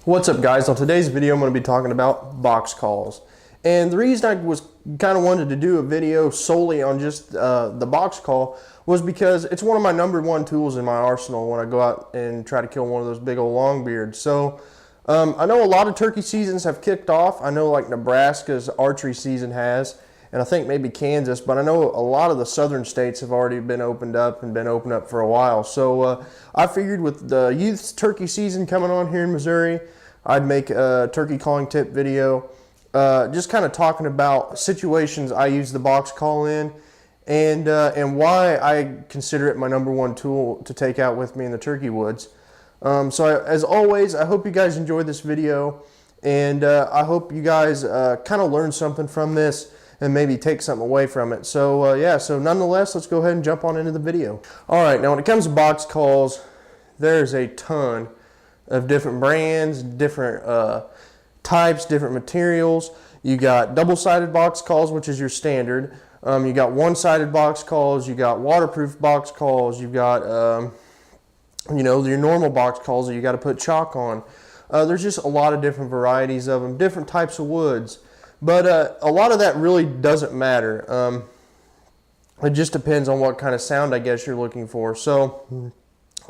What's up guys, on today's video I'm going to be talking about box calls. And the reason I was kind of wanted to do a video solely on just the box call was because it's one of my #1 tools in my arsenal when I go out and try to kill one of those big old longbeards. So I know a lot of turkey seasons have kicked off. I know like Nebraska's archery season has, and I think maybe Kansas, but I know a lot of the southern states have already been opened up and been opened up for a while. So I figured with the youth turkey season coming on here in Missouri, I'd make a turkey calling tip video, just kind of talking about situations I use the box call in, and why I consider it my #1 tool to take out with me in the turkey woods. As always, I hope you guys enjoyed this video, and I hope you guys kind of learned something from this and maybe take something away from it. So yeah, so nonetheless, let's go ahead and jump on into the video. All right, now when it comes to box calls, there's a ton of different brands, different types, different materials. You got double-sided box calls, which is your standard. You got one-sided box calls. You got waterproof box calls. You got you know, your normal box calls that you got to put chalk on. There's just a lot of different varieties of them, different types of woods. But a lot of that really doesn't matter. It just depends on what kind of sound I guess you're looking for. So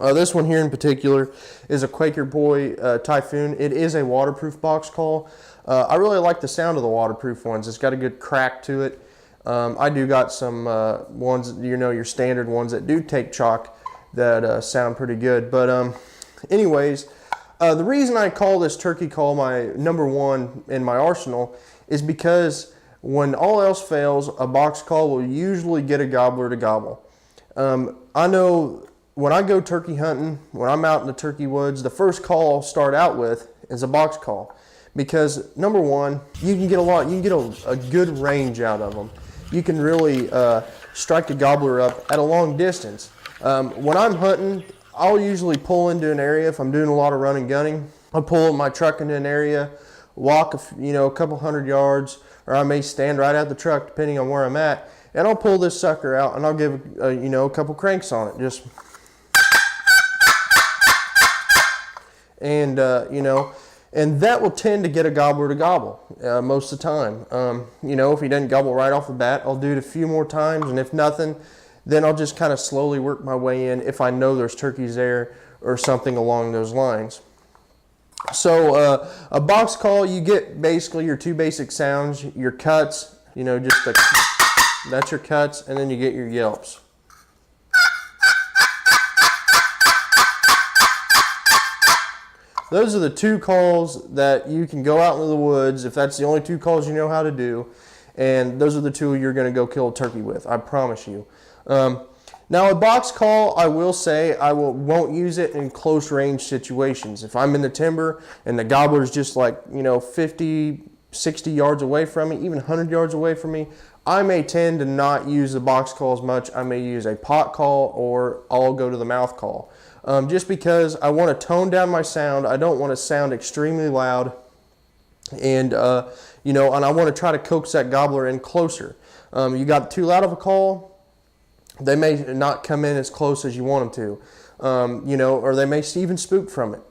this one here in particular is a Quaker Boy Typhoon. It is a waterproof box call. I really like the sound of the waterproof ones. It's got a good crack to it. I do got some ones, you know, your standard ones that do take chalk that sound pretty good. But anyways, the reason I call this turkey call my #1 in my arsenal is because when all else fails, a box call will usually get a gobbler to gobble. I know when I go turkey hunting, when I'm out in the turkey woods, the first call I'll start out with is a box call, because #1, you can get a good range out of them. You can really strike a gobbler up at a long distance. When I'm hunting, I'll usually pull into an area. If I'm doing a lot of running gunning, I'll pull my truck into an area, walk a couple hundred yards, or I may stand right at the truck depending on where I'm at, and I'll pull this sucker out and I'll give a couple cranks on it, just and and that will tend to get a gobbler to gobble most of the time. If he doesn't gobble right off the bat, I'll do it a few more times, and if nothing, then I'll just kind of slowly work my way in if I know there's turkeys there or something along those lines. So a box call, you get basically your two basic sounds, your cuts, just That's your cuts, and then you get your yelps. Those are the two calls that you can go out into the woods, if that's the only two calls you know how to do, and those are the two you're going to go kill a turkey with, I promise you. Now a box call, I will say, won't use it in close range situations. If I'm in the timber and the gobbler's just like, 50, 60 yards away from me, even 100 yards away from me, I may tend to not use the box call as much. I may use a pot call, or I'll go to the mouth call. Just because I want to tone down my sound. I don't want to sound extremely loud, and and I want to try to coax that gobbler in closer. You got too loud of a call, they may not come in as close as you want them to, or they may even spook from it.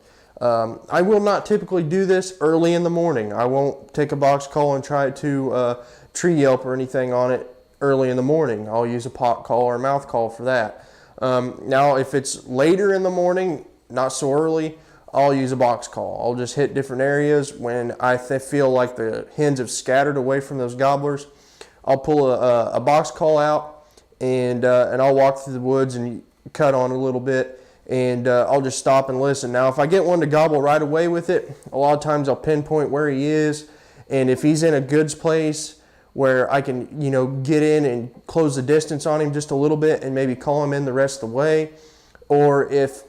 I will not typically do this early in the morning. I won't take a box call and try to tree yelp or anything on it early in the morning. I'll use a pot call or a mouth call for that. Now, if it's later in the morning, not so early, I'll use a box call. I'll just hit different areas when I feel like the hens have scattered away from those gobblers. I'll pull a box call out, and I'll walk through the woods and cut on a little bit, and I'll just stop and listen. Now, if I get one to gobble right away with it, a lot of times I'll pinpoint where he is, and if he's in a goods place where I can, get in and close the distance on him just a little bit and maybe call him in the rest of the way. Or if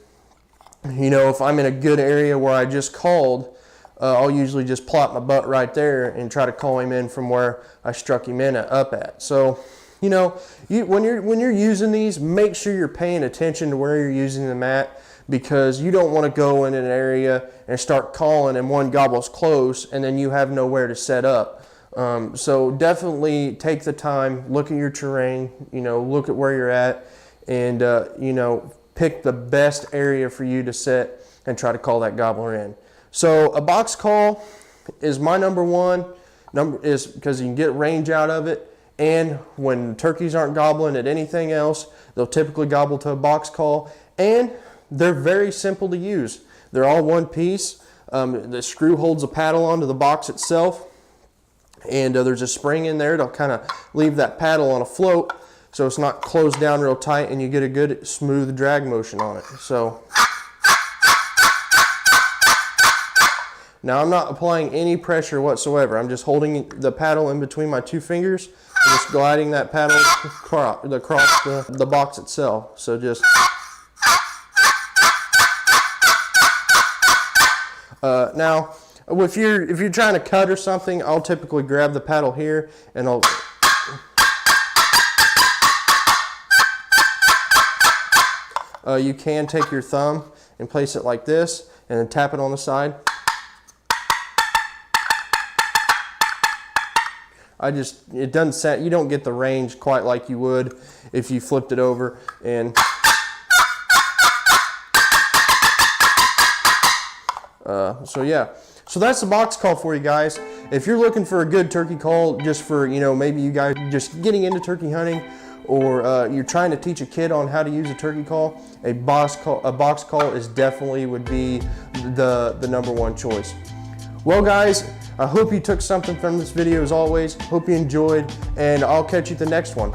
I'm in a good area where I just called, I'll usually just plop my butt right there and try to call him in from where I struck him in up at. So, when you're using these, make sure you're paying attention to where you're using them at, because you don't want to go in an area and start calling and one gobble's close and then you have nowhere to set up. So definitely take the time, look at your terrain, look at where you're at, and, pick the best area for you to sit and try to call that gobbler in. So a box call is my number one, is because you can get range out of it. And when turkeys aren't gobbling at anything else, they'll typically gobble to a box call, and they're very simple to use. They're all one piece. The screw holds the paddle onto the box itself, and there's a spring in there to kind of leave that paddle on a float so it's not closed down real tight, and you get a good smooth drag motion on it. So now I'm not applying any pressure whatsoever. I'm just holding the paddle in between my two fingers and just gliding that paddle across the box itself. So just now, if you're trying to cut or something, I'll typically grab the paddle here and I'll you can take your thumb and place it like this and then tap it on the side. It doesn't set, you don't get the range quite like you would if you flipped it over. And so yeah, so that's the box call for you guys. If you're looking for a good turkey call, just for, maybe you guys just getting into turkey hunting, or you're trying to teach a kid on how to use a turkey call, a box call is definitely would be the number one choice. Well guys, I hope you took something from this video as always. Hope you enjoyed, and I'll catch you at the next one.